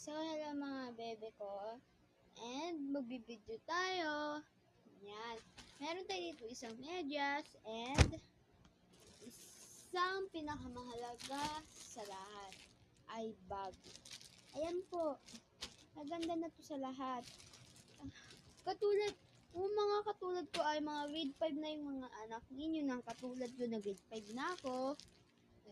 So, hello mga bebe ko. And magbibideo tayo. Yan. Meron tayo dito isang medyas and isang pinakamahalaga sa lahat ay bag. Ayan po. Maganda na to sa lahat. Katulad, yung mga katulad ko ay mga grade 5 na yung mga anak ninyo nang katulad ko na grade 5 na ako.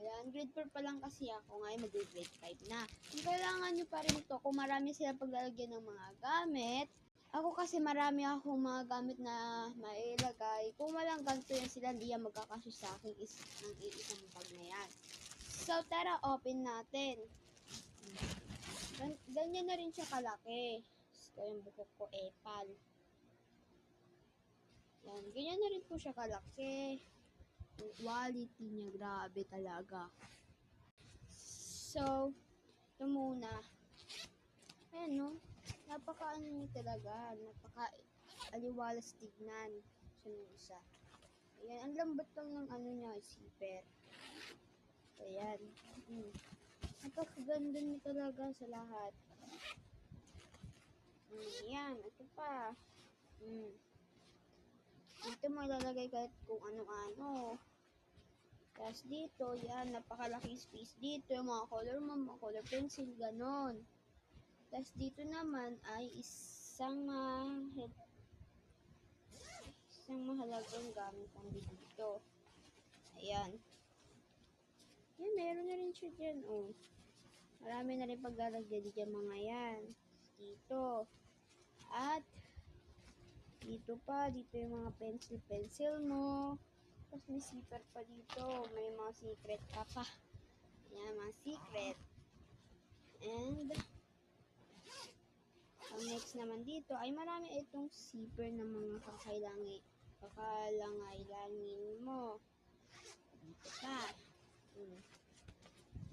Ayan, grade 4 pa lang kasi ako, ngayon mag-grade 5 na. Kung kailangan nyo pa rin ito, kung marami sila paglalagyan ng mga gamit, ako kasi marami akong mga gamit na mailagay. Kung walang ganito yan sila, hindi yan magkakasya sa akin ng isang bag na yan. So, tara, open natin. Ganyan na rin siya kalaki. So, yung buhok ko, epal. Yan, ganyan na rin po siya kalaki. Yung quality niya, grabe talaga. So, ito muna. Ayan, no? Napaka-ano niya talaga. Napaka-aliwalas tignan. Siya ng isa. Ayan, ang lambot lang ng ano niya, zipper. Ayan. Napakaganda niya talaga sa lahat. Ayan, ito pa. Dito malalagay kahit kung ano-ano. Tapos dito, yan, napakalaking space dito. Yung mga color pencil, ganon. Tapos dito naman ay isang mahalagang gamit ang dito. Ayan. Yan, meron na rin siya dyan, oh. Marami na rin paglalagyan dyan mga yan. Dito. At, dito yung mga pencil mo. Tapos may zipper pa dito. May mga secret ka pa. Yan, mga secret. And, ang next naman dito ay marami itong zipper na mga kakalangailanin mo. Dito pa.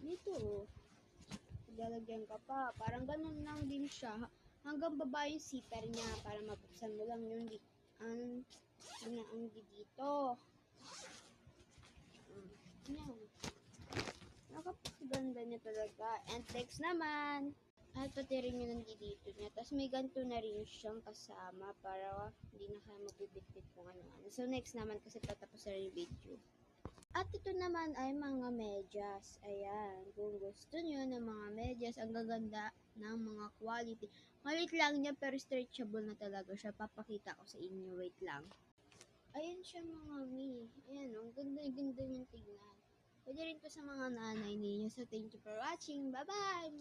Dito, oh. Lalagyan ka pa. Parang ganun lang din siya. Hanggang baba yung zipper niya para mabuksan mo lang yung ang dito. Yan. Nakapaganda niya talaga. And next naman, at pati rin yung nandito niya. Tapos may ganito na rin siyang kasama para hindi na kayo magbibitbit kung ano-ano. So next naman kasi patapos na rin yung video. At ito naman ay mga medyas. Ayan, kung gusto nyo ng mga medyas, ang gaganda ng mga quality. Malit lang niya pero stretchable na talaga siya. Papakita ko sa inyo. Wait lang. Ayan siya mga mi. Ayan, ang ganda-ganda yung tignan. Pwede rin to sa mga nanay ninyo. So thank you for watching. Bye-bye!